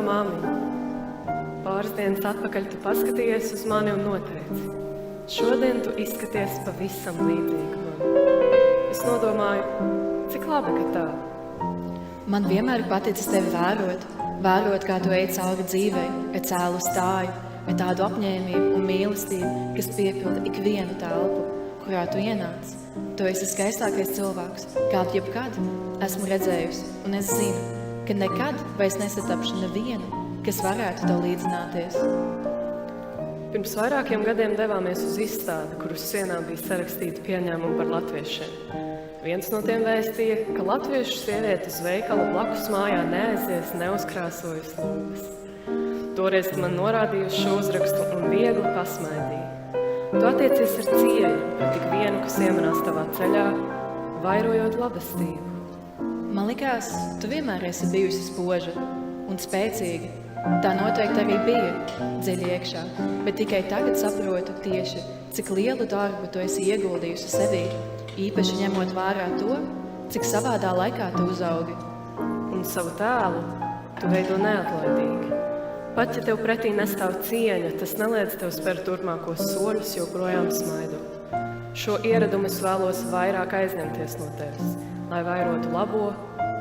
māmiņa. Pāris dienas atpakaļ tu paskatījies uz mani un noteici. Šodien tu izskaties pavisam līdzīgi man. Es nodomāju, cik labi, ka tā. Man vienmēr paticis tevi vērot, kā tu ej cauri dzīvei, ar cēlu stāju, ar tādu apņēmību un mīlestību, kas piepilda ikvienu telpu, kurā tu ienāc. Tu esi skaistākais cilvēks, kādu jebkad esmu redzējusi, un es zinu, ka nekad vairs nesatapšu nevienu, kas varētu tev līdzināties. Pirms vairākiem gadiem devāmies uz izstādi, kur uz sienām bija sarakstīti pieņēmumi par latviešiem. Viens no tiem vēstīja, ka latviešu sieviete uz veikala blakus mājā neaizies, neuzkrāsojas lūgas. Toreiz man norādīja uz šo uzrakstu un viegli pasmaidīja. Tu attiecies ar cieņu pret tik vienu, kas iemanās tavā ceļā, vairojot labestību. Man likās, tu vienmēr esi bijusi spoža un spēcīga. Tā noteikti arī bija dziļi iekšā, bet tikai tagad saprotu tieši, cik lielu darbu tu esi ieguldījusi sevī, īpaši ņemot vērā to, cik savādā laikā tu uzaugi. Un savu tēlu tu veido neatlaidīgi. Pat, ja tev pretī nestāv cieņa, tas neliedz tev spērt turpmākos soļus, joprojām smaidot. Šo ieradumu es vēlos vairāk aizņemties no tevis, lai vairotu labo,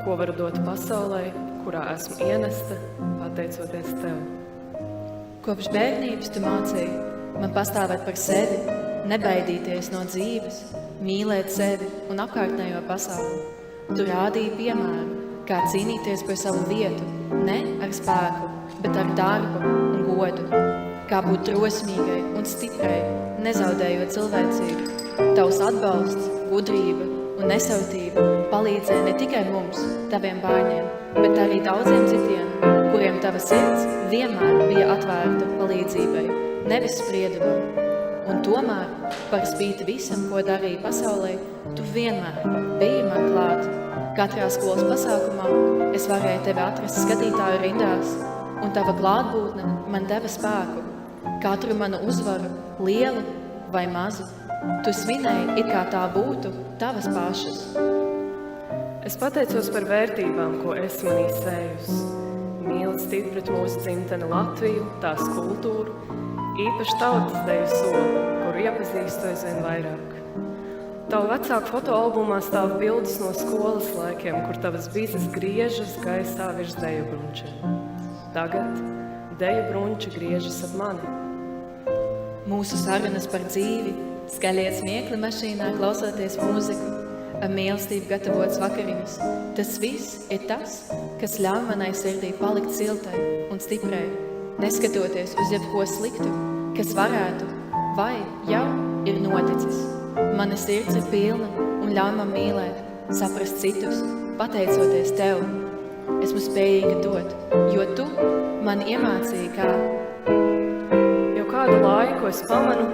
ko varu dot pasaulē, kurā esmu ienesta, pateicoties tev. Kopš bērnības tu mācīji man pastāvēt par sevi, nebaidīties no dzīves, mīlēt sevi un apkārtnējo pasauli. Tu rādīji piemēru, kā cīnīties par savu vietu, ne ar spēku, bet ar darbu un godu, kā būt drosmīgai un stiprai, nezaudējot cilvēcību. Tavs atbalsts, gudrība un nesautība palīdzēja ne tikai mums, taviem bērniem, bet arī daudziem citiem, kuriem tava sirds vienmēr bija atvērta palīdzībai, nevis spriedumam. Un tomēr, par spīti visam, ko darīja pasaulē, tu vienmēr biji man klāt. Katrā skolas pasākumā es varēju tevi atrast skatītāju rindās, un tava klātbūtne man deva spēku. Katru manu uzvaru, lielu vai mazu, tu svinēji, it kā tā būtu tavas pašas. Es pateicos par vērtībām, ko esi manī sējusi. Mīlestība pret mūsu dzimteni Latviju, tās kultūru, īpaši tautas deju soli, kuru iepazīstu aizvien vairāk. Tavu vecāku fotoalbumā stāv bildes no skolas laikiem, kur tavas bizes griežas gaisā virs deju brunčiem. Tagad deju brunči griežas ap mani. Mūsu sarunas par dzīvi, skaļie smiekli mašīnā klausoties mūziku, ar mīlestību gatavots vakariņas. Tas viss ir tas, kas ļauj manai sirdī palikt siltai un stiprai, neskatoties uz jebko sliktu, kas varētu vai jau ir noticis. Mana sirds ir pilna un ļauj man mīlēt, saprast citus, pateicoties tev. Esmu spējīga dot, jo tu man iemācīji kā. Jau kādu laiku es pamanu,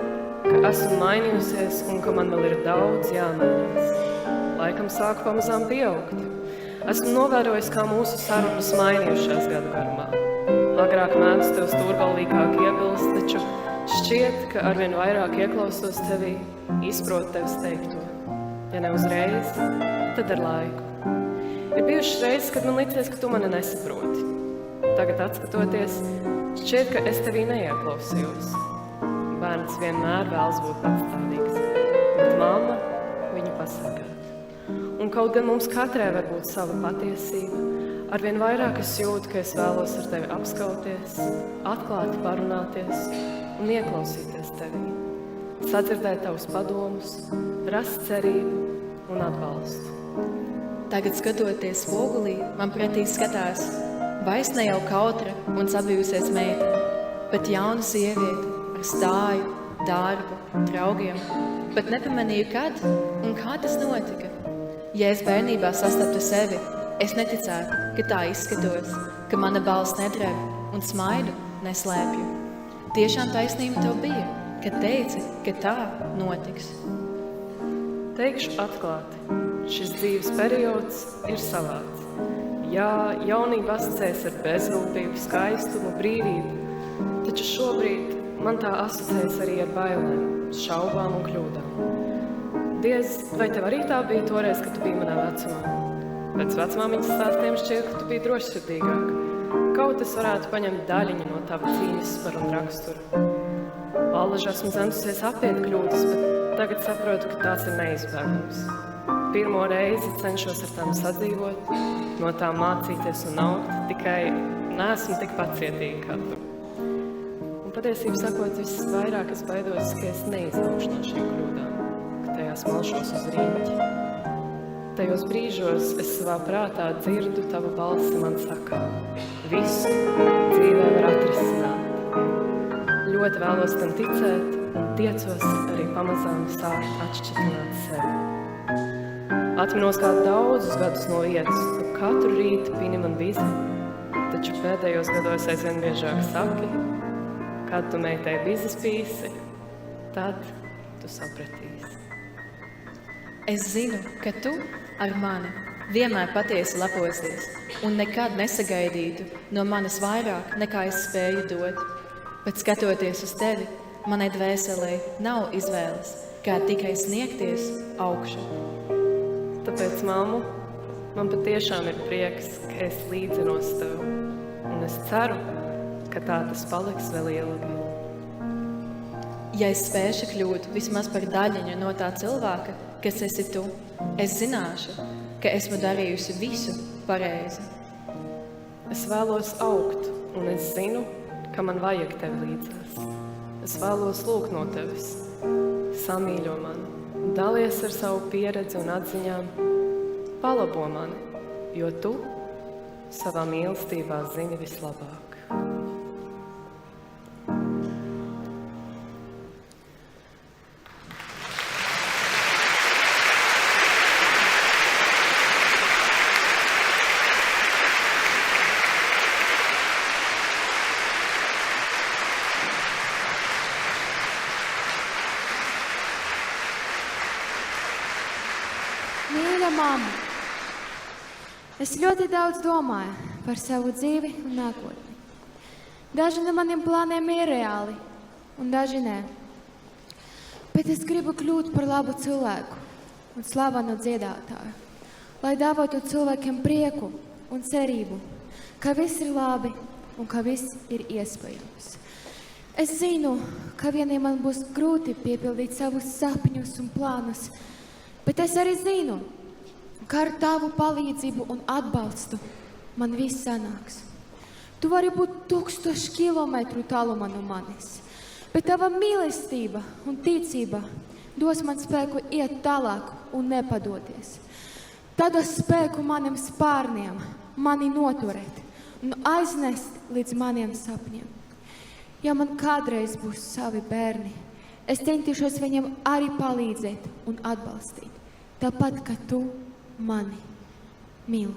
ka esmu mainījusies un ka man vēl ir daudz jāmainās. Laikam sāku pamazām pieaugt. Esmu novērojis, kā mūsu sarunas mainījušās gadu garumā. Agrāk mēdz tev stūrgalvīgāk iebilst, taču šķiet, ka arvien vairāk ieklausos tevī, izprot tevis teikto. Ja ne uzreiz, tad ar laiku. Ir bijušas reizes, kad man licies, ka tu mani nesaproti. Tagad atskatoties, šķiet, ka es tevī neieklausījos. Bērns vienmēr vēlas būt patstāvīgs, bet mamma viņu pasargāt. Un kaut gan mums katrai var būt sava patiesība, arvien vairāk es jūtu, ka es vēlos ar tevi apskauties, atklāti parunāties un ieklausīties tevī. Sadzirdēt tavus padomus, rast cerību un atbalstu. Tagad skatoties spogulī, man pretī skatās vairs ne jau kautra un sabijusies meita, bet jauna sieviete ar stāju, darbu, draugiem, bet nepamanīju, kad un kā tas notika. Ja es bērnībā sastaptu sevi, es neticētu, ka tā izskatos, ka mana balss nedreb un smaidu neslēpju. Tiešām taisnība tev bija, kad teici, ka tā notiks. Teikšu atklāti, šis dzīves periods ir savāds. Jā, jaunība asociēs ar bezrūpību, skaistumu, brīvību, taču šobrīd man tā asociēs arī ar bailēm, šaubām un kļūdām. Diez, vai tev arī tā bija toreiz, kad tu biji manā vecumā? Pēc vecmāmiņas stāstiem šķiet, ka tu biji drošsirdīgāk. kaut es varētu paņemt daļiņu no tava cīņas spara un rakstura. Allaž esmu centusies apiet kļūdas, bet tagad saprotu, ka tās ir neizbēgams. Pirmo reizi cenšos ar tām sadzīvot, no tām mācīties un augt, tikai neesmu tik pacietīga kā tu. Un patiesībā sakot, viss vairāk es baidos, ka es neizlaušu no šīm kļūdām, ka tajās malšos uz rīņķi. Tajos brīžos es savā prātā dzirdu tavu balsi man sakā. Visu dzīvē var atrisināt. Ļoti vēlos tam ticēt un tiecos arī pamazām sākt atšķirināt sevi. Atminos kā daudzus gadus no vietas, tu katru rītu pini man bizi, taču pēdējos gados aizvien biežāk saki, kad tu meitai bizes pīsi, tad tu sapratīsi. Es zinu, ka tu ar mani vienmēr patiesi leposies un nekad nesagaidītu no manis vairāk, nekā es spēju dot. Bet skatoties uz tevi, manai dvēselei nav izvēles, kā tikai sniegties augšu. Tāpēc, mammu, man patiešām ir prieks, ka es līdzinos tev, un es ceru, ka tā tas paliks vēl ilgi. Ja es spēšu kļūt vismaz par daļiņu no tā cilvēka, kas esi tu, es zināšu, ka esmu darījusi visu pareizi. Es vēlos augt, un es zinu, ka man vajag tevi līdzās. Es vēlos lūgt no tevis. Samīļo mani, dalies ar savu pieredzi un atziņām, palabo mani, jo tu savā mīlestībā zini vislabāk. Mīļa mamma, es ļoti daudz domāju par savu dzīvi un nākotni. Daži no maniem plāniem ir reāli, un daži nē. Bet es gribu kļūt par labu cilvēku un slavenu dziedātāju, lai dāvātu cilvēkiem prieku un cerību, ka viss ir labi un ka viss ir iespējams. Es zinu, ka vieniem man būs grūti piepildīt savus sapņus un plānus, bet es arī zinu, ka ar tavu palīdzību un atbalstu man viss sanāks. Tu vari būt 1000 kilometru tālumā no manis, bet tava mīlestība un ticība dos man spēku iet tālāk un nepadoties. Tad dos spēku maniem spārniem, mani noturēt un aiznest līdz maniem sapņiem. Ja man kādreiz būs savi bērni, es centīšos viņiem arī palīdzēt un atbalstīt, tāpat, ka tu mani mīli.